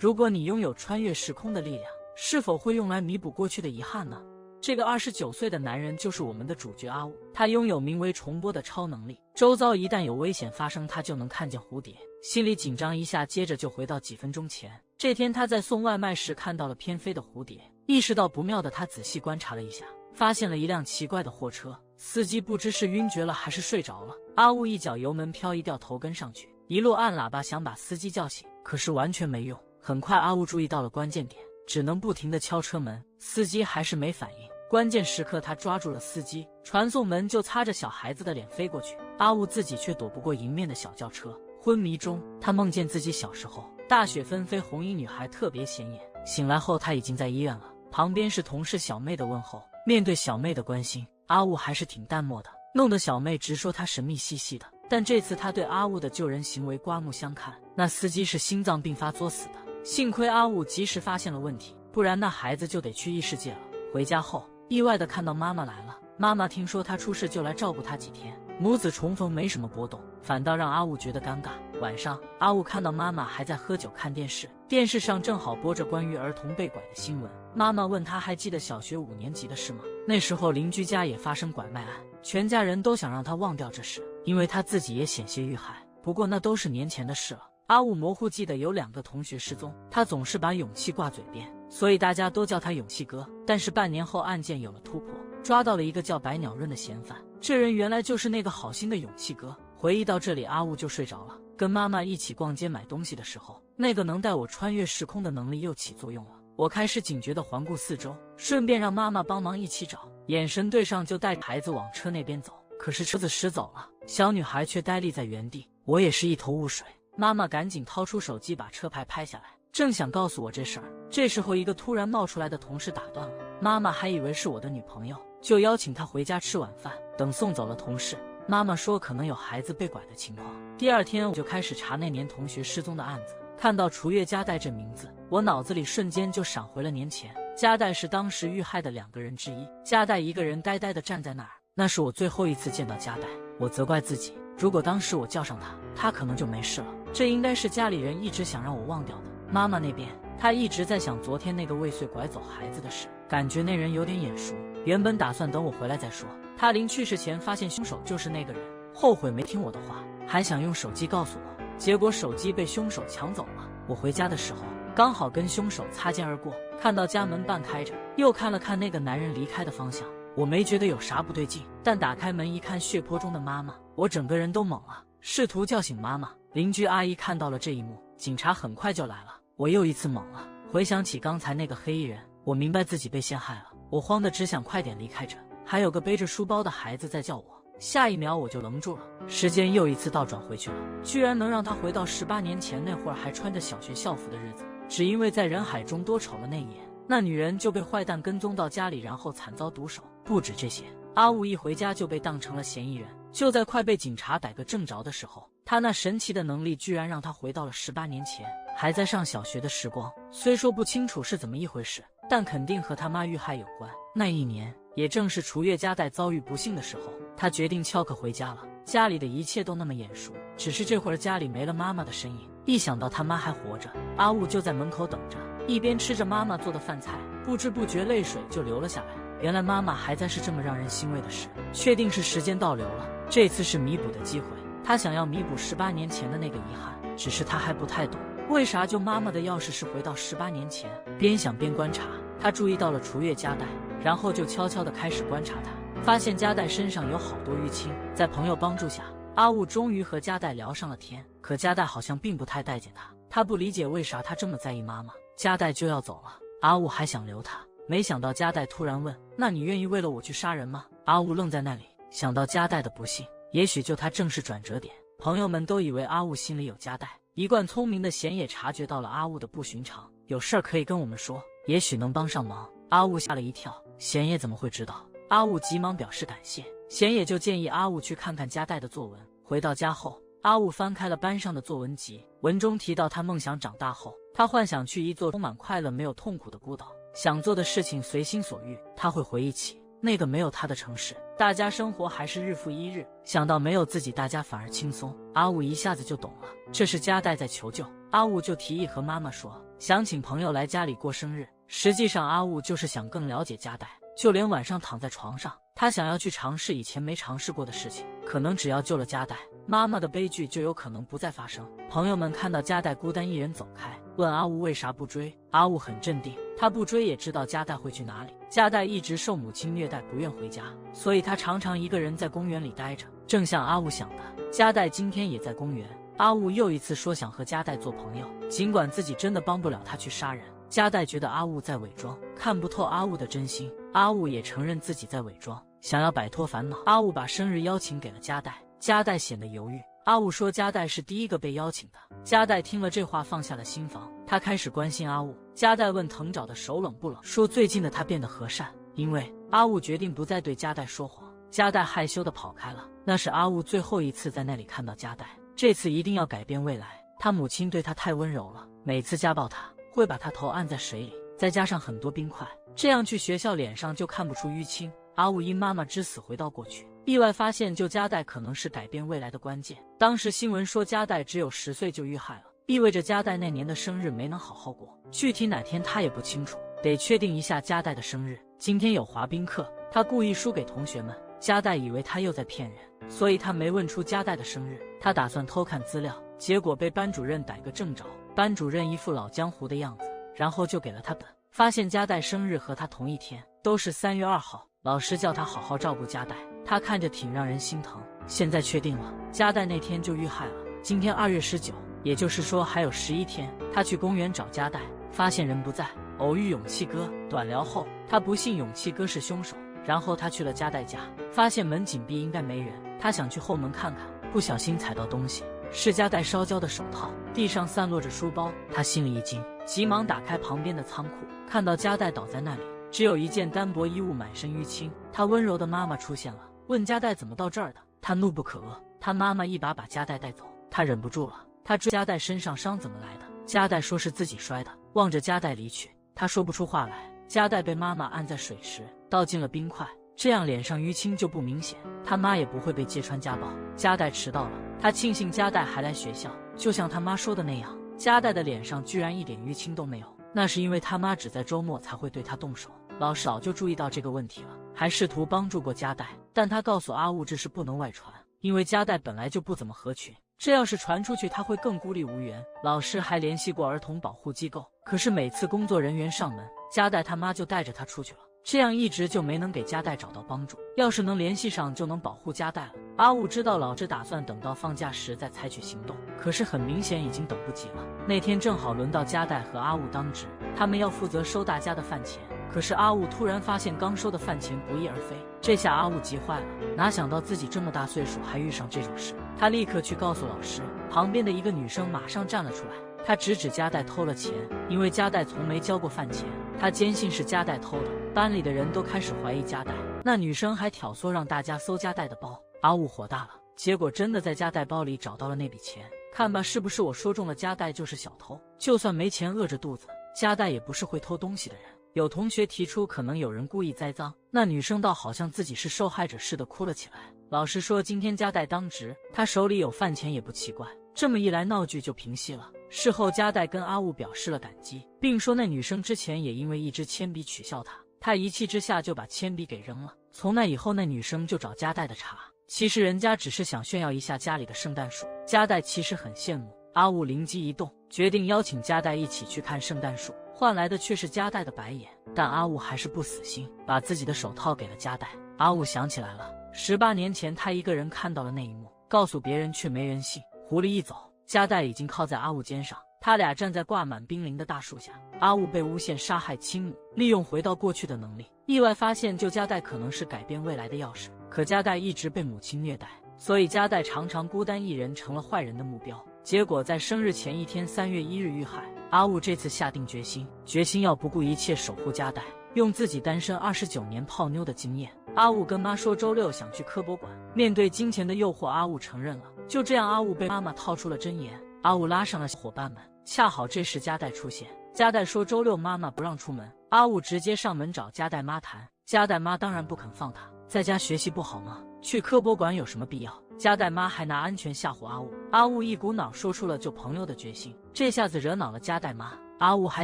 如果你拥有穿越时空的力量，是否会用来弥补过去的遗憾呢？这个29岁的男人就是我们的主角阿雾，他拥有名为重播的超能力，周遭一旦有危险发生，他就能看见蝴蝶。心里紧张一下，接着就回到几分钟前。这天他在送外卖时看到了偏飞的蝴蝶，意识到不妙的他仔细观察了一下，发现了一辆奇怪的货车，司机不知是晕厥了还是睡着了。阿雾一脚油门漂移，掉头跟上去，一路按喇叭想把司机叫醒，可是完全没用。很快阿雾注意到了关键点，只能不停地敲车门，司机还是没反应。关键时刻他抓住了司机，传送门就擦着小孩子的脸飞过去，阿雾自己却躲不过迎面的小轿车。昏迷中他梦见自己小时候，大雪纷飞，红衣女孩特别显眼。醒来后他已经在医院了，旁边是同事小妹的问候。面对小妹的关心，阿雾还是挺淡漠的，弄得小妹直说他神秘兮兮的。但这次他对阿雾的救人行为刮目相看，那司机是心脏病发作死的，幸亏阿雾及时发现了问题，不然那孩子就得去异世界了。回家后意外的看到妈妈来了，妈妈听说他出事就来照顾他几天，母子重逢没什么波动，反倒让阿雾觉得尴尬。晚上阿雾看到妈妈还在喝酒看电视，电视上正好播着关于儿童被拐的新闻。妈妈问他还记得小学5年级的事吗？那时候邻居家也发生拐卖案，全家人都想让他忘掉这事，因为他自己也险些遇害，不过那都是年前的事了。阿雾模糊记得有2个同学失踪，他总是把勇气挂嘴边，所以大家都叫他勇气哥。但是半年后案件有了突破，抓到了一个叫白鸟润的嫌犯，这人原来就是那个好心的勇气哥。回忆到这里，阿雾就睡着了。跟妈妈一起逛街买东西的时候，那个能带我穿越时空的能力又起作用了。我开始警觉地环顾四周，顺便让妈妈帮忙一起找，眼神对上就带着孩子往车那边走。可是车子驶走了，小女孩却呆立在原地，我也是一头雾水。妈妈赶紧掏出手机把车牌拍下来，正想告诉我这事儿，这时候一个突然冒出来的同事打断了。妈妈还以为是我的女朋友，就邀请她回家吃晚饭。等送走了同事，妈妈说可能有孩子被拐的情况。第二天我就开始查那年同学失踪的案子，看到楚月加代这名字，我脑子里瞬间就闪回了年前。加代是当时遇害的2个人之一，加代一个人呆呆地站在那儿，那是我最后一次见到加代。我责怪自己，如果当时我叫上他，他可能就没事了。这应该是家里人一直想让我忘掉的。妈妈那边，她一直在想昨天那个未遂拐走孩子的事，感觉那人有点眼熟，原本打算等我回来再说。她临去世前发现凶手就是那个人，后悔没听我的话，还想用手机告诉我，结果手机被凶手抢走了。我回家的时候刚好跟凶手擦肩而过，看到家门半开着，又看了看那个男人离开的方向，我没觉得有啥不对劲，但打开门一看血泊中的妈妈，我整个人都懵了，试图叫醒妈妈。邻居阿姨看到了这一幕，警察很快就来了，我又一次懵了。回想起刚才那个黑衣人，我明白自己被陷害了，我慌得只想快点离开这，还有个背着书包的孩子在叫我。下一秒我就愣住了，时间又一次倒转回去了，居然能让他回到18年前那会儿还穿着小学校服的日子，只因为在人海中多瞅了那一眼，那女人就被坏蛋跟踪到家里，然后惨遭毒手。不止这些，阿雾一回家就被当成了嫌疑人，就在快被警察逮个正着的时候，他那神奇的能力居然让他回到了18年前，还在上小学的时光。虽说不清楚是怎么一回事，但肯定和他妈遇害有关。那一年也正是楚月家代遭遇不幸的时候，他决定翘课回家了。家里的一切都那么眼熟，只是这会儿家里没了妈妈的身影。一想到他妈还活着，阿雾就在门口等着，一边吃着妈妈做的饭菜，不知不觉泪水就流了下来。原来妈妈还在是这么让人欣慰的事，确定是时间倒流了，这次是弥补的机会。他想要弥补18年前的那个遗憾，只是他还不太懂为啥救妈妈的钥匙是回到18年前。边想边观察，他注意到了楚月加代，然后就悄悄地开始观察他，发现加代身上有好多淤青。在朋友帮助下，阿雾终于和加代聊上了天，可加代好像并不太待见他，他不理解为啥他这么在意妈妈。加代就要走了，阿雾还想留他，没想到加代突然问，那你愿意为了我去杀人吗？阿雾愣在那里，想到加代的不幸，也许就他正是转折点。朋友们都以为阿雾心里有加代，一贯聪明的贤也察觉到了阿雾的不寻常，有事儿可以跟我们说，也许能帮上忙。阿雾吓了一跳，贤也怎么会知道？阿雾急忙表示感谢，贤也就建议阿雾去看看加代的作文。回到家后，阿雾翻开了班上的作文集，文中提到他梦想长大后，他幻想去一座充满快乐没有痛苦的孤岛，想做的事情随心所欲。他会回忆起那个没有他的城市，大家生活还是日复一日，想到没有自己大家反而轻松，阿雾一下子就懂了，这是加代在求救。阿雾就提议和妈妈说，想请朋友来家里过生日。实际上阿雾就是想更了解加代，就连晚上躺在床上，他想要去尝试以前没尝试过的事情，可能只要救了加代，妈妈的悲剧就有可能不再发生。朋友们看到加代孤单一人走开，问阿雾为啥不追。阿雾很镇定，他不追也知道加代会去哪里。加代一直受母亲虐待，不愿回家，所以他常常一个人在公园里待着。正像阿雾想的，加代今天也在公园。阿雾又一次说想和加代做朋友，尽管自己真的帮不了他去杀人。加代觉得阿雾在伪装，看不透阿雾的真心。阿雾也承认自己在伪装，想要摆脱烦恼。阿雾把生日邀请给了加代，加代显得犹豫。阿雾说加代是第一个被邀请的。加代听了这话放下了心防，他开始关心阿雾。加代问藤沼的手冷不冷，说最近的他变得和善。因为阿雾决定不再对加代说谎，加代害羞地跑开了。那是阿雾最后一次在那里看到加代，这次一定要改变未来。他母亲对他太温柔了，每次家暴他会把他头按在水里，再加上很多冰块，这样去学校脸上就看不出淤青。阿雾因妈妈之死回到过去，意外发现救加代可能是改变未来的关键。当时新闻说加代只有10岁就遇害了，意味着加代那年的生日没能好好过，具体哪天他也不清楚，得确定一下加代的生日。今天有滑冰课，他故意输给同学们，加代以为他又在骗人，所以他没问出加代的生日。他打算偷看资料，结果被班主任逮个正着。班主任一副老江湖的样子，然后就给了他本，发现加代生日和他同一天，都是3月2号。老师叫他好好照顾加代，他看着挺让人心疼。现在确定了，加代那天就遇害了。今天2月19，也就是说还有11天。他去公园找加代，发现人不在，偶遇勇气哥。短聊后，他不信勇气哥是凶手，然后他去了加代家，发现门紧闭，应该没人。他想去后门看看，不小心踩到东西，是加代烧焦的手套，地上散落着书包。他心里一惊，急忙打开旁边的仓库，看到加代倒在那里，只有一件单薄衣物，满身淤青。他温柔的妈妈出现了，问加代怎么到这儿的。他怒不可遏，他妈妈一把把加代带走。他忍不住了，他追加代身上伤怎么来的？加代说是自己摔的。望着加代离去，他说不出话来。加代被妈妈按在水时倒进了冰块，这样脸上淤青就不明显，他妈也不会被揭穿家暴。加代迟到了，他庆幸加代还来学校，就像他妈说的那样，加代的脸上居然一点淤青都没有，那是因为他妈只在周末才会对他动手。老师早就注意到这个问题了，还试图帮助过加代，但他告诉阿雾这事不能外传，因为加代本来就不怎么合群，这要是传出去他会更孤立无援。老师还联系过儿童保护机构，可是每次工作人员上门，加代他妈就带着他出去了，这样一直就没能给加代找到帮助。要是能联系上，就能保护加代了。阿雾知道老师打算等到放假时再采取行动，可是很明显已经等不及了。那天正好轮到加代和阿雾当值，他们要负责收大家的饭钱。可是阿雾突然发现刚收的饭钱不翼而飞，这下阿雾急坏了，哪想到自己这么大岁数还遇上这种事。他立刻去告诉老师，旁边的一个女生马上站了出来，她指加代偷了钱，因为加代从没交过饭钱，她坚信是加代偷的。班里的人都开始怀疑加代，那女生还挑唆让大家搜加代的包。阿雾火大了，结果真的在加代包里找到了那笔钱。看吧，是不是我说中了加代就是小偷？就算没钱饿着肚子，加代也不是会偷东西的人。有同学提出可能有人故意栽赃，那女生倒好像自己是受害者似的哭了起来。老师说今天加代当值，他手里有饭钱也不奇怪。这么一来闹剧就平息了。事后加代跟阿雾表示了感激，并说那女生之前也因为一支铅笔取笑他一气之下就把铅笔给扔了。从那以后那女生就找加代的茬，其实人家只是想炫耀一下家里的圣诞树。加代其实很羡慕。阿雾灵机一动，决定邀请加代一起去看圣诞树，换来的却是加代的白眼。但阿雾还是不死心，把自己的手套给了加代。阿雾想起来了，18年前他一个人看到了那一幕，告诉别人却没人信。狐狸一走，加代已经靠在阿雾肩上，他俩站在挂满冰凌的大树下。阿雾被诬陷杀害亲母，利用回到过去的能力，意外发现救加代可能是改变未来的钥匙。可加代一直被母亲虐待，所以加代常常孤单一人，成了坏人的目标。结果在生日前一天3月1日遇害。阿雾这次下定决心要不顾一切守护加代，用自己单身29年泡妞的经验。阿雾跟妈说周六想去科博馆，面对金钱的诱惑，阿雾承认了。就这样，阿雾被妈妈套出了真言。阿雾拉上了伙伴们，恰好这时加代出现。加代说周六妈妈不让出门，阿雾直接上门找加代妈谈。加代妈当然不肯放他，在家学习不好吗？去科博馆有什么必要？加代妈还拿安全吓唬阿雾。阿雾一股脑说出了救朋友的决心，这下子惹恼了加代妈。阿雾还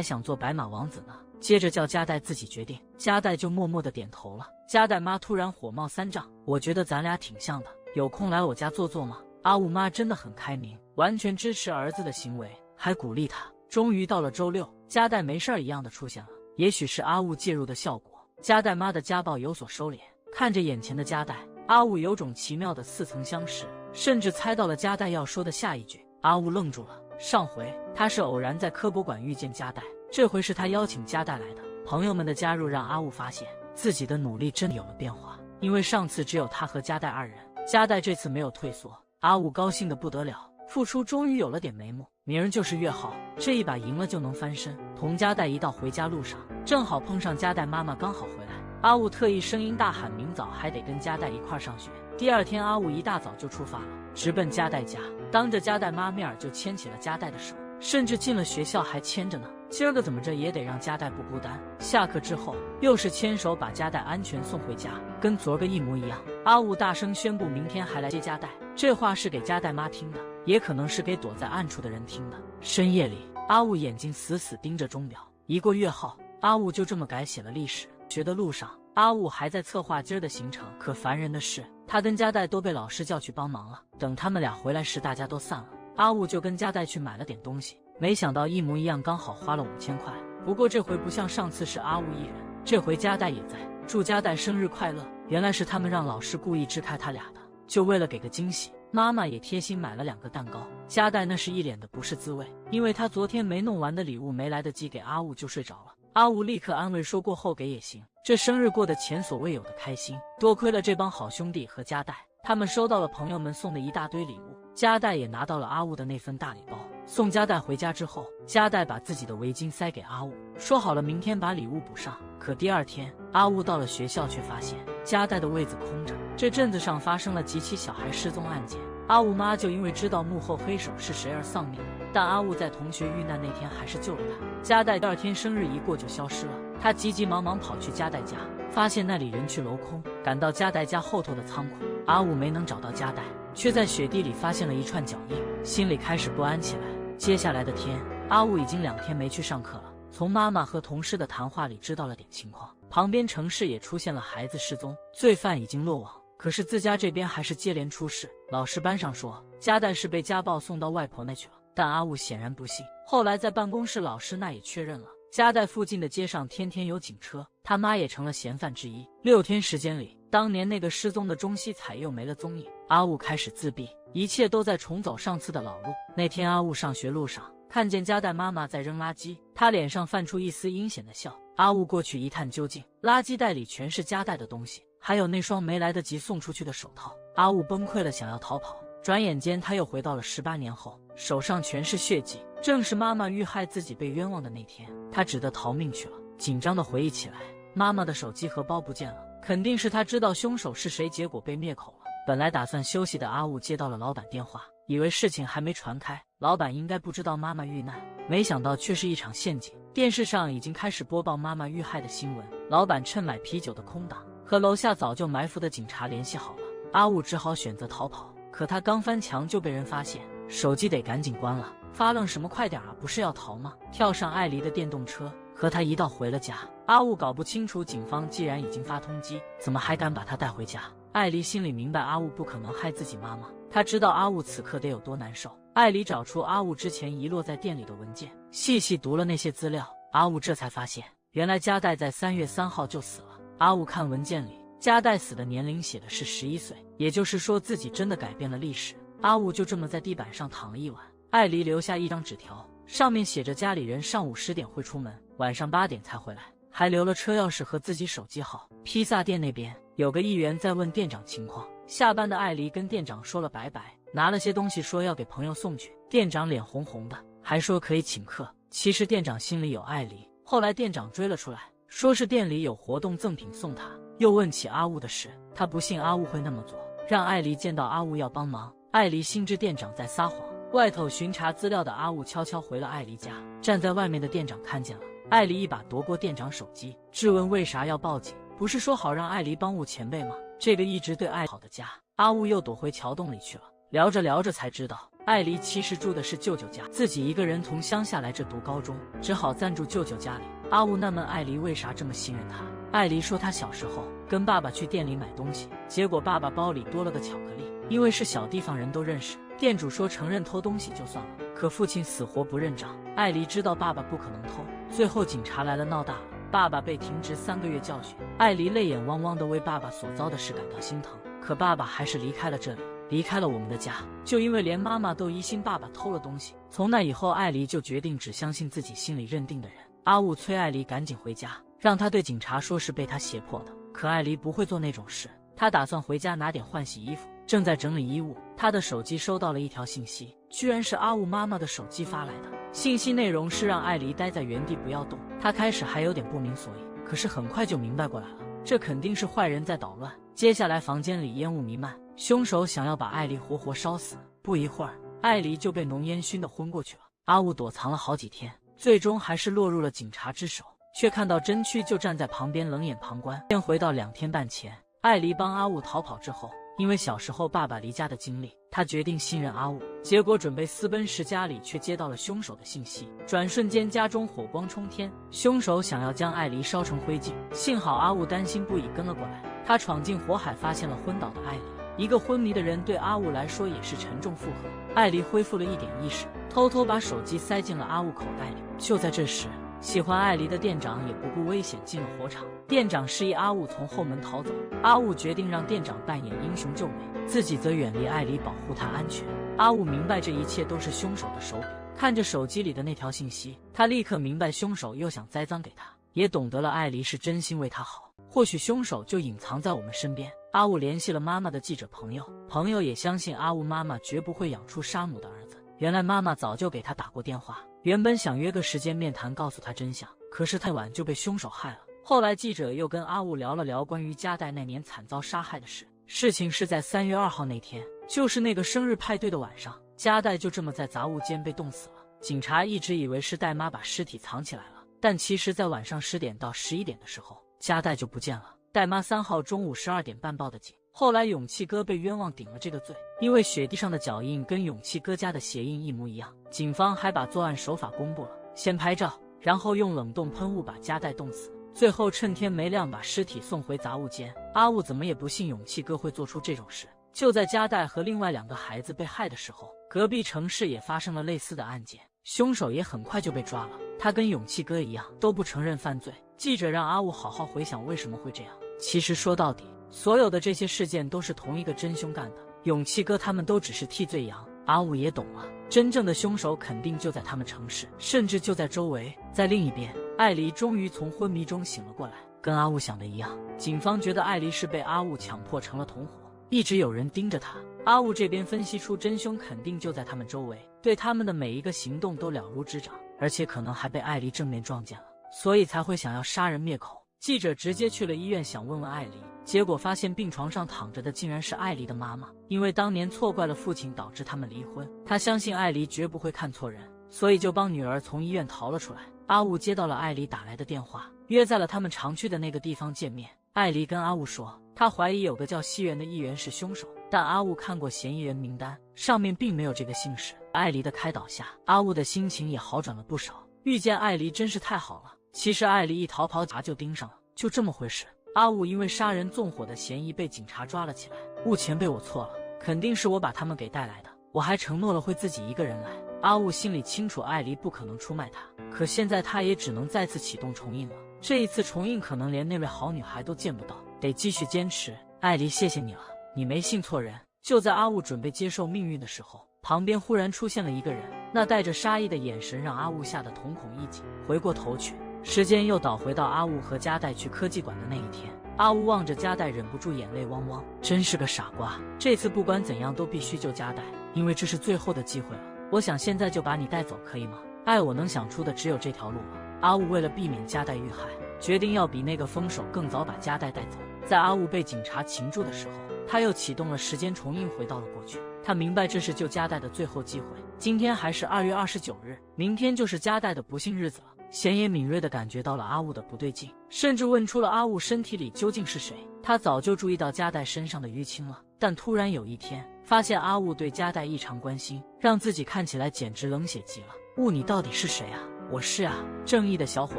想做白马王子呢。接着叫加代自己决定，加代就默默地点头了。加代妈突然火冒三丈，我觉得咱俩挺像的，有空来我家坐坐吗？阿雾妈真的很开明，完全支持儿子的行为，还鼓励他。终于到了周六，加代没事一样的出现了，也许是阿雾介入的效果，加代妈的家暴有所收敛。看着眼前的加代，阿雾有种奇妙的似曾相识，甚至猜到了加代要说的下一句。阿雾愣住了，上回他是偶然在科博馆遇见加代，这回是他邀请加代来的。朋友们的加入让阿雾发现自己的努力真的有了变化，因为上次只有他和加代二人，加代这次没有退缩。阿雾高兴得不得了，付出终于有了点眉目，明儿就是月号，这一把赢了就能翻身。同加代一道回家路上，正好碰上加代妈妈刚好回来，阿雾特意声音大喊明早还得跟加代一块上学。第二天阿雾一大早就出发了，直奔加代家，当着加代妈面就牵起了加代的手，甚至进了学校还牵着呢。今儿个怎么着也得让加代不孤单。下课之后又是牵手把加代安全送回家，跟昨儿个一模一样。阿雾大声宣布明天还来接加代，这话是给加代妈听的，也可能是给躲在暗处的人听的。深夜里，阿雾眼睛死死盯着钟表，1个月后，阿雾就这么改写了历史。学的路上，阿雾还在策划今儿的行程，可烦人的是，他跟加代都被老师叫去帮忙了。等他们俩回来时，大家都散了，阿雾就跟加代去买了点东西，没想到一模一样，刚好花了5000块。不过这回不像上次是阿雾一人，这回加代也在，祝加代生日快乐。原来是他们让老师故意支开他俩的，就为了给个惊喜。妈妈也贴心买了2个蛋糕，加代那是一脸的不是滋味，因为他昨天没弄完的礼物没来得及给阿雾就睡着了。阿雾立刻安慰说过后给也行，这生日过得前所未有的开心，多亏了这帮好兄弟和加代，他们收到了朋友们送的一大堆礼物，加代也拿到了阿雾的那份大礼包。送加代回家之后，加代把自己的围巾塞给阿雾，说好了明天把礼物补上。可第二天，阿雾到了学校却发现加代的位子空着。这镇子上发生了几起小孩失踪案件，阿雾妈就因为知道幕后黑手是谁而丧命了，但阿雾在同学遇难那天还是救了他。加代第二天生日一过就消失了，他急急忙忙跑去加代家，发现那里人去楼空。赶到加代家后头的仓库，阿雾没能找到加代，却在雪地里发现了一串脚印，心里开始不安起来。接下来的天，阿雾已经2天没去上课了，从妈妈和同事的谈话里知道了点情况，旁边城市也出现了孩子失踪，罪犯已经落网，可是自家这边还是接连出事。老师班上说加代是被家暴送到外婆那去了，但阿雾显然不信。后来在办公室老师那也确认了，加代附近的街上天天有警车，他妈也成了嫌犯之一。6天时间里，当年那个失踪的中西彩又没了踪影，阿雾开始自闭，一切都在重走上次的老路。那天阿雾上学路上看见加代妈妈在扔垃圾，她脸上泛出一丝阴险的笑。阿雾过去一探究竟，垃圾袋里全是加代的东西，还有那双没来得及送出去的手套。阿雾崩溃了，想要逃跑，转眼间他又回到了18年后，手上全是血迹，正是妈妈遇害自己被冤枉的那天，他只得逃命去了。紧张地回忆起来，妈妈的手机和包不见了，肯定是他知道凶手是谁，结果被灭口了。本来打算休息的阿雾接到了老板电话，以为事情还没传开，老板应该不知道妈妈遇难，没想到却是一场陷阱。电视上已经开始播报妈妈遇害的新闻，老板趁买啤酒的空档和楼下早就埋伏的警察联系好了，阿雾只好选择逃跑。可他刚翻墙就被人发现，手机得赶紧关了，发愣什么快点啊，不是要逃吗？跳上艾黎的电动车和他一道回了家。阿雾搞不清楚，警方既然已经发通缉，怎么还敢把他带回家？艾黎心里明白阿雾不可能害自己妈妈，他知道阿雾此刻得有多难受。艾黎找出阿雾之前遗落在店里的文件，细细读了那些资料，阿雾这才发现原来加代在3月3号就死了。阿雾看文件里，加代死的年龄写的是11岁，也就是说自己真的改变了历史。阿雾就这么在地板上躺了一晚。艾黎留下一张纸条，上面写着家里人上午10点会出门，晚上8点才回来，还留了车钥匙和自己手机号。披萨店那边有个议员在问店长情况，下班的艾黎跟店长说了拜拜，拿了些东西说要给朋友送去。店长脸红红的，还说可以请客。其实店长心里有艾黎，后来店长追了出来，说是店里有活动赠品送他，又问起阿雾的事，他不信阿雾会那么做，让艾黎见到阿雾要帮忙。艾黎心知店长在撒谎，外头巡查资料的阿雾悄悄回了艾黎家，站在外面的店长看见了，艾黎一把夺过店长手机，质问为啥要报警，不是说好让艾黎帮雾前辈吗？这个一直对艾好的家，阿雾又躲回桥洞里去了。聊着聊着才知道，艾黎其实住的是舅舅家，自己一个人从乡下来这读高中，只好暂住舅舅家里。阿雾纳闷艾黎为啥这么信任他。艾黎说他小时候跟爸爸去店里买东西，结果爸爸包里多了个巧克力，因为是小地方人都认识，店主说承认偷东西就算了，可父亲死活不认账。艾黎知道爸爸不可能偷，最后警察来了闹大了，爸爸被停职3个月教训。艾黎泪眼汪汪地为爸爸所遭的事感到心疼，可爸爸还是离开了这里，离开了我们的家，就因为连妈妈都疑心爸爸偷了东西。从那以后，艾黎就决定只相信自己心里认定的人。阿雾催艾黎赶紧回家，让他对警察说是被他胁迫的，可艾黎不会做那种事，他打算回家拿点换洗衣服，正在整理衣物，他的手机收到了一条信息，居然是阿雾妈妈的手机发来的。信息内容是让艾黎待在原地不要动。他开始还有点不明所以，可是很快就明白过来了，这肯定是坏人在捣乱。接下来房间里烟雾弥漫，凶手想要把艾黎活活烧死。不一会儿，艾黎就被浓烟熏得昏过去了。阿雾躲藏了好几天，最终还是落入了警察之手，却看到真躯就站在旁边冷眼旁观。先回到2天半前，艾黎帮阿雾逃跑之后，因为小时候爸爸离家的经历，他决定信任阿雾，结果准备私奔时家里却接到了凶手的信息，转瞬间家中火光冲天，凶手想要将艾黎烧成灰烬。幸好阿雾担心不已跟了过来，他闯进火海发现了昏倒的艾黎，一个昏迷的人对阿雾来说也是沉重负荷。艾黎恢复了一点意识，偷偷把手机塞进了阿雾口袋里。就在这时，喜欢艾黎的店长也不顾危险进了火场，店长示意阿雾从后门逃走，阿雾决定让店长扮演英雄救美，自己则远离艾黎保护她安全。阿雾明白这一切都是凶手的手笔，看着手机里的那条信息，他立刻明白凶手又想栽赃给他，也懂得了艾黎是真心为他好，或许凶手就隐藏在我们身边。阿雾联系了妈妈的记者朋友，朋友也相信阿雾妈妈绝不会养出杀母的儿子，原来妈妈早就给他打过电话，原本想约个时间面谈告诉他真相，可是太晚就被凶手害了。后来记者又跟阿雾聊了聊关于加代那年惨遭杀害的事，事情是在3月2号那天，就是那个生日派对的晚上，加代就这么在杂物间被冻死了。警察一直以为是代妈把尸体藏起来了，但其实在晚上10点到11点的时候，加代就不见了。代妈3号中午12点半报的警，后来勇气哥被冤枉顶了这个罪，因为雪地上的脚印跟勇气哥家的鞋印一模一样。警方还把作案手法公布了，先拍照，然后用冷冻喷雾把加代冻死，最后趁天没亮把尸体送回杂物间。阿雾怎么也不信勇气哥会做出这种事。就在加代和另外2个孩子被害的时候，隔壁城市也发生了类似的案件，凶手也很快就被抓了，他跟勇气哥一样都不承认犯罪。记者让阿雾好好回想为什么会这样，其实说到底，所有的这些事件都是同一个真凶干的，勇气哥他们都只是替罪羊。阿雾也懂了，真正的凶手肯定就在他们城市，甚至就在周围。在另一边，艾黎终于从昏迷中醒了过来，跟阿雾想的一样，警方觉得艾黎是被阿雾强迫成了同伙，一直有人盯着他。阿雾这边分析出真凶肯定就在他们周围，对他们的每一个行动都了如指掌，而且可能还被艾黎正面撞见了，所以才会想要杀人灭口。记者直接去了医院想问问艾黎，结果发现病床上躺着的竟然是艾黎的妈妈，因为当年错怪了父亲导致他们离婚，他相信艾黎绝不会看错人，所以就帮女儿从医院逃了出来。阿雾接到了艾黎打来的电话，约在了他们常去的那个地方见面。艾黎跟阿雾说，他怀疑有个叫西元的议员是凶手，但阿雾看过嫌疑人名单，上面并没有这个姓氏。艾黎的开导下，阿雾的心情也好转了不少，遇见艾黎真是太好了。其实艾黎一逃跑就盯上了，就这么回事。阿雾因为杀人纵火的嫌疑被警察抓了起来，雾前辈我错了，肯定是我把他们给带来的，我还承诺了会自己一个人来。阿雾心里清楚艾黎不可能出卖他，可现在他也只能再次启动重印了，这一次重印可能连那位好女孩都见不到，得继续坚持。艾黎谢谢你了，你没信错人。就在阿雾准备接受命运的时候，旁边忽然出现了一个人，那带着杀意的眼神让阿雾吓得瞳孔一紧，回过头去，时间又倒回到阿雾和加代去科技馆的那一天。阿雾望着加代忍不住眼泪汪汪，真是个傻瓜，这次不管怎样都必须救加代，因为这是最后的机会了，我想现在就把你带走可以吗？爱我能想出的只有这条路了。阿雾为了避免加代遇害，决定要比那个疯手更早把加代带走。在阿雾被警察擒住的时候，他又启动了时间重印回到了过去，他明白这是救加代的最后机会。今天还是2月29日，明天就是加代的不幸日子了。贤也敏锐地感觉到了阿雾的不对劲，甚至问出了阿雾身体里究竟是谁。他早就注意到加代身上的淤青了，但突然有一天发现阿雾对加代异常关心，让自己看起来简直冷血极了。雾，你到底是谁啊？我是啊，正义的小伙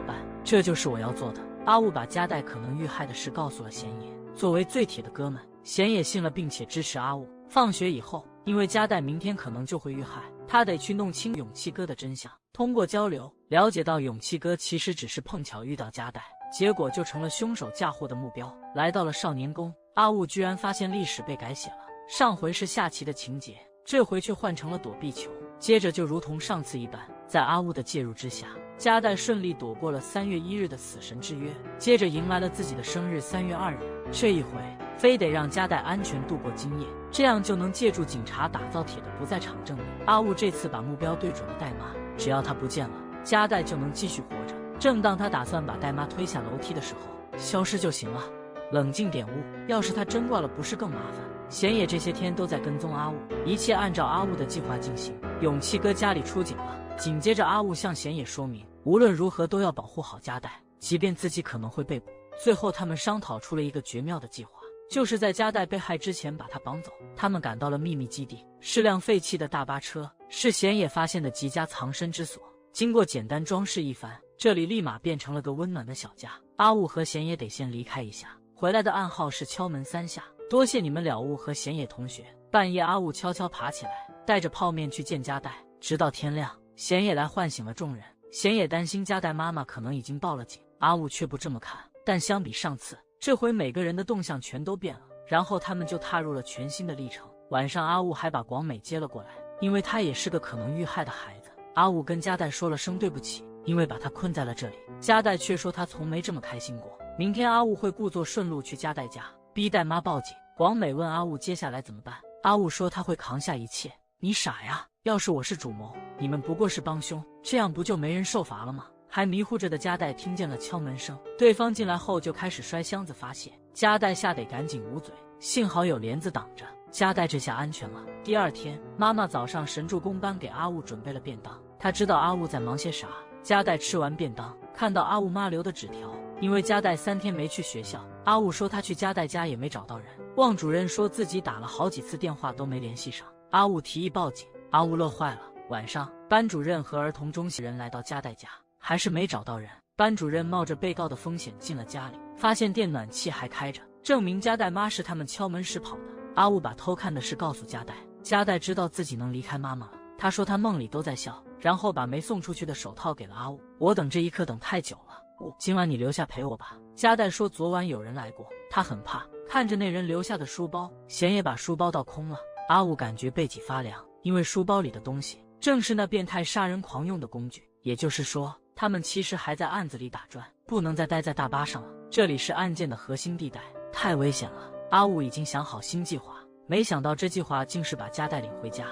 伴，这就是我要做的。阿雾把加代可能遇害的事告诉了贤野，作为最铁的哥们，贤野信了并且支持阿雾。放学以后，因为加代明天可能就会遇害，他得去弄清勇气哥的真相。通过交流，了解到勇气哥其实只是碰巧遇到加代，结果就成了凶手嫁祸的目标。来到了少年宫，阿雾居然发现历史被改写了，上回是下棋的情节，这回却换成了躲避球。接着就如同上次一般，在阿雾的介入之下，加代顺利躲过了3月1日的死神之约，接着迎来了自己的生日3月2日。这一回非得让加代安全度过今夜，这样就能借助警察打造铁的不在场证明。阿雾这次把目标对准了代妈，只要他不见了，加代就能继续活着。正当他打算把代妈推下楼梯的时候，消失就行了。冷静点，雾，要是他真挂了，不是更麻烦？贤野这些天都在跟踪阿雾，一切按照阿雾的计划进行。勇气哥家里出警了，紧接着阿雾向贤野说明，无论如何都要保护好加代，即便自己可能会被捕。最后他们商讨出了一个绝妙的计划，就是在加代被害之前把他绑走。他们赶到了秘密基地，是辆废弃的大巴车，是贤野发现的极佳藏身之所。经过简单装饰一番，这里立马变成了个温暖的小家。阿雾和贤野得先离开一下，回来的暗号是敲门3下。多谢你们了，雾和贤野同学。半夜，阿雾悄悄爬起来，带着泡面去见加代，直到天亮，贤野来唤醒了众人。贤野担心加代妈妈可能已经报了警，阿雾却不这么看。但相比上次，这回每个人的动向全都变了。然后他们就踏入了全新的历程。晚上，阿雾还把广美接了过来，因为她也是个可能遇害的孩子。阿雾跟加代说了声对不起，因为把他困在了这里。加代却说他从没这么开心过。明天阿雾会故作顺路去加代家，逼代妈报警。广美问阿雾接下来怎么办，阿雾说他会扛下一切。你傻呀，要是我是主谋，你们不过是帮凶，这样不就没人受罚了吗？还迷糊着的加代听见了敲门声，对方进来后就开始摔箱子发泄，加代吓得赶紧捂嘴，幸好有帘子挡着，加代这下安全了。第二天，妈妈早上神助攻班给阿雾准备了便当，她知道阿雾在忙些啥。加代吃完便当，看到阿雾妈留的纸条，因为加代3天没去学校，阿雾说他去加代家也没找到人，旺主任说自己打了好几次电话都没联系上。阿雾提议报警，阿雾乐坏了。晚上，班主任和儿童中心人来到加代家，还是没找到人。班主任冒着被告的风险进了家里，发现电暖气还开着，证明加代妈是他们敲门时跑的。阿雾把偷看的事告诉加代，加代知道自己能离开妈妈了。他说他梦里都在笑，然后把没送出去的手套给了阿雾。我等这一刻等太久了，今晚你留下陪我吧。加代说昨晚有人来过，他很怕。看着那人留下的书包，贤也把书包倒空了。阿雾感觉背脊发凉，因为书包里的东西正是那变态杀人狂用的工具。也就是说，他们其实还在案子里打转，不能再待在大巴上了。这里是案件的核心地带，太危险了。阿雾已经想好新计划，没想到这计划竟是把加代领回家。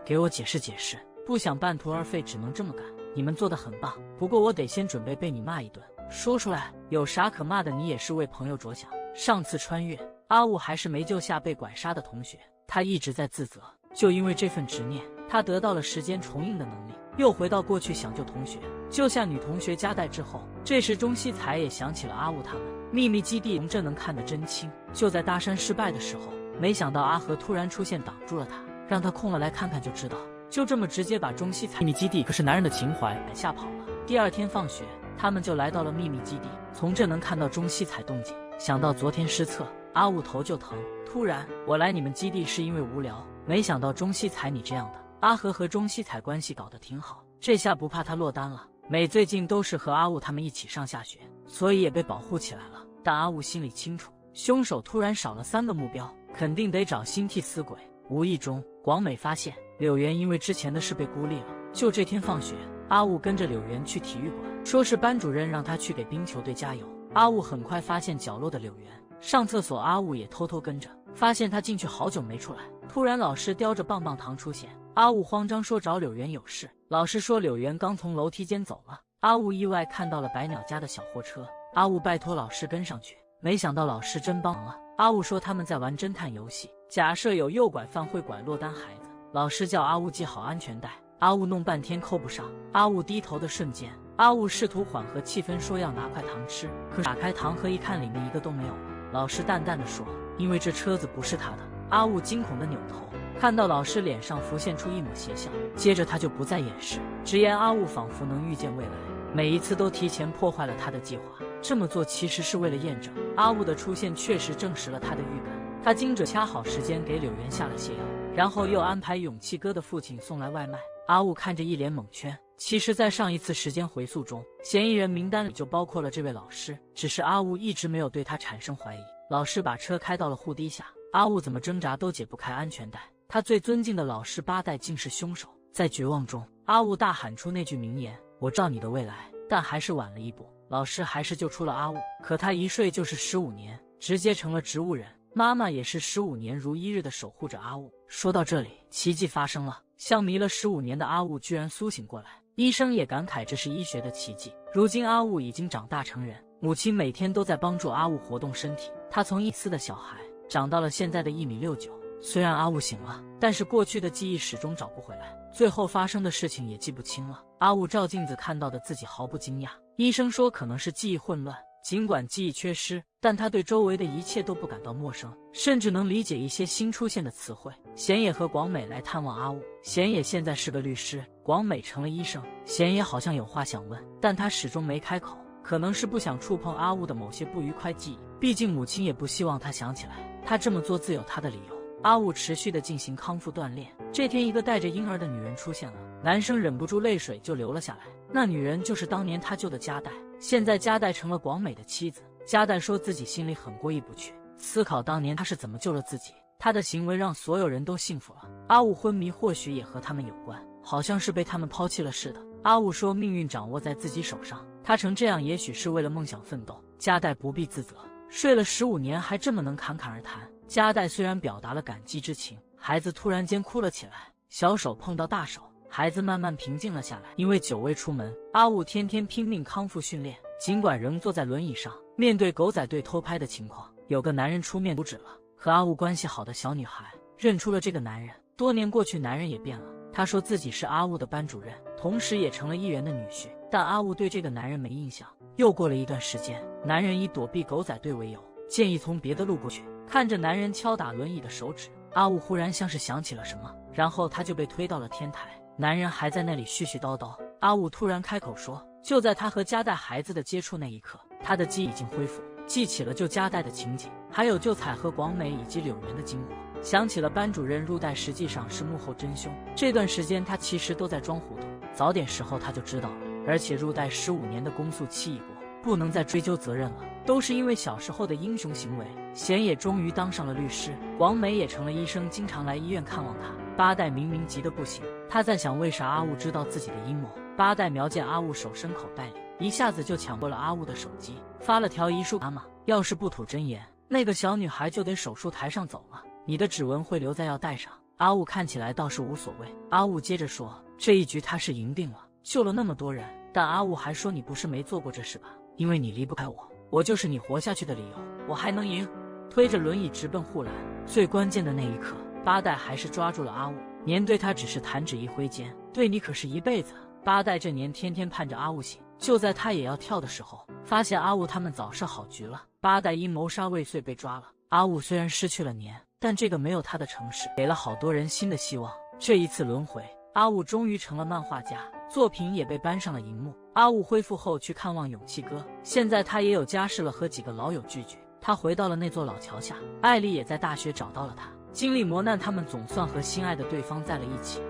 给我解释解释，不想半途而废，只能这么干。你们做得很棒，不过我得先准备被你骂一顿。说出来，有啥可骂的？你也是为朋友着想。上次穿越，阿雾还是没救下被拐杀的同学，他一直在自责。就因为这份执念，他得到了时间重映的能力，又回到过去想救同学，救下女同学加代之后，这时中西彩也想起了阿雾他们。秘密基地这能看得真清。就在大山失败的时候，没想到阿和突然出现挡住了他，让他空了来看看就知道。就这么直接把中西彩秘密基地可是男人的情怀吓跑了。第二天放学，他们就来到了秘密基地，从这能看到中西彩动静。想到昨天失策，阿雾头就疼。突然，我来你们基地是因为无聊，没想到中西彩你这样的。阿和中西彩关系搞得挺好，这下不怕他落单了。美最近都是和阿雾他们一起上下学，所以也被保护起来了。但阿雾心里清楚，凶手突然少了3个目标，肯定得找新替死鬼。无意中，广美发现柳原因为之前的事被孤立了。就这天放学，阿雾跟着柳原去体育馆，说是班主任让他去给冰球队加油。阿雾很快发现角落的柳原，上厕所阿雾也偷偷跟着，发现他进去好久没出来。突然老师叼着棒棒糖出现，阿雾慌张说找柳原有事，老师说柳原刚从楼梯间走了。阿雾意外看到了白鸟家的小货车，阿雾拜托老师跟上去，没想到老师真帮了。阿雾说他们在玩侦探游戏，假设有诱拐犯会拐落单孩子，老师叫阿雾系好安全带，阿雾弄半天扣不上。阿雾低头的瞬间，阿雾试图缓和气氛，说要拿块糖吃，可是打开糖盒一看，里面一个都没有了。老师淡淡的说，因为这车子不是他的。阿雾惊恐的扭头，看到老师脸上浮现出一抹邪笑，接着他就不再掩饰，直言阿雾仿佛能预见未来，每一次都提前破坏了他的计划。这么做其实是为了验证阿雾的出现确实证实了他的预感。他精准掐好时间给柳原下了泻药，然后又安排勇气哥的父亲送来外卖。阿雾看着一脸懵圈，其实在上一次时间回溯中，嫌疑人名单里就包括了这位老师，只是阿雾一直没有对他产生怀疑。老师把车开到了护堤下，阿雾怎么挣扎都解不开安全带，他最尊敬的老师八代竟是凶手。在绝望中，阿雾大喊出那句名言：我照你的未来。但还是晚了一步，老师还是救出了阿雾，可他一睡就是15年，直接成了植物人。妈妈也是15年如一日的守护着阿雾。说到这里，奇迹发生了，像迷了15年的阿雾居然苏醒过来，医生也感慨这是医学的奇迹。如今阿雾已经长大成人，母亲每天都在帮助阿雾活动身体，他从1丝的小孩长到了现在的1.69米。虽然阿雾醒了，但是过去的记忆始终找不回来，最后发生的事情也记不清了。阿雾照镜子看到的自己毫不惊讶，医生说可能是记忆混乱，尽管记忆缺失，但他对周围的一切都不感到陌生，甚至能理解一些新出现的词汇。贤野和广美来探望阿雾，贤野现在是个律师，广美成了医生。贤野好像有话想问，但他始终没开口，可能是不想触碰阿雾的某些不愉快记忆，毕竟母亲也不希望他想起来，他这么做自有他的理由。阿雾持续地进行康复锻炼。这天，一个带着婴儿的女人出现了，男生忍不住泪水就流了下来。那女人就是当年他救的加代，现在加代成了广美的妻子。加代说自己心里很过意不去，思考当年他是怎么救了自己，他的行为让所有人都幸福了。阿雾昏迷或许也和他们有关，好像是被他们抛弃了似的。阿雾说命运掌握在自己手上，他成这样也许是为了梦想奋斗。加代不必自责，睡了15年还这么能侃侃而谈。加代虽然表达了感激之情，孩子突然间哭了起来，小手碰到大手，孩子慢慢平静了下来。因为久未出门，阿雾天天拼命康复训练，尽管仍坐在轮椅上，面对狗仔队偷拍的情况，有个男人出面阻止了。和阿雾关系好的小女孩认出了这个男人，多年过去，男人也变了。他说自己是阿雾的班主任，同时也成了议员的女婿，但阿雾对这个男人没印象。又过了一段时间，男人以躲避狗仔队为由，建议从别的路过去。看着男人敲打轮椅的手指，阿雾忽然像是想起了什么，然后他就被推到了天台。男人还在那里絮絮叨叨，阿雾突然开口说，就在他和加代孩子的接触那一刻，他的记忆已经恢复，记起了救加代的情景，还有救彩和广美以及柳原的经过，想起了班主任入代实际上是幕后真凶。这段时间他其实都在装糊涂，早点时候他就知道了，而且入代15年的公诉期已过，不能再追究责任了，都是因为小时候的英雄行为。贤野终于当上了律师，广美也成了医生，经常来医院看望他。八代明明急得不行，他在想为啥阿雾知道自己的阴谋。八代瞄见阿雾手伸口袋里，一下子就抢过了阿雾的手机，发了条遗书：妈妈，要是不吐真言，那个小女孩就得手术台上走了，你的指纹会留在药袋上。阿雾看起来倒是无所谓。阿雾接着说，这一局他是赢定了，救了那么多人。但阿雾还说，你不是没做过这事吧？因为你离不开我，我就是你活下去的理由，我还能赢。推着轮椅直奔护栏，最关键的那一刻，八代还是抓住了阿雾。年对他只是弹指一挥间，对你可是一辈子。八代这年天天盼着阿雾醒，就在他也要跳的时候，发现阿雾他们早设好局了。八代因谋杀未遂被抓了。阿雾虽然失去了年，但这个没有他的城市给了好多人新的希望。这一次轮回，阿雾终于成了漫画家，作品也被搬上了荧幕。阿雾恢复后去看望勇气哥，现在他也有家室了，和几个老友聚聚。他回到了那座老桥下，艾丽也在大学找到了他。经历磨难，他们总算和心爱的对方在了一起。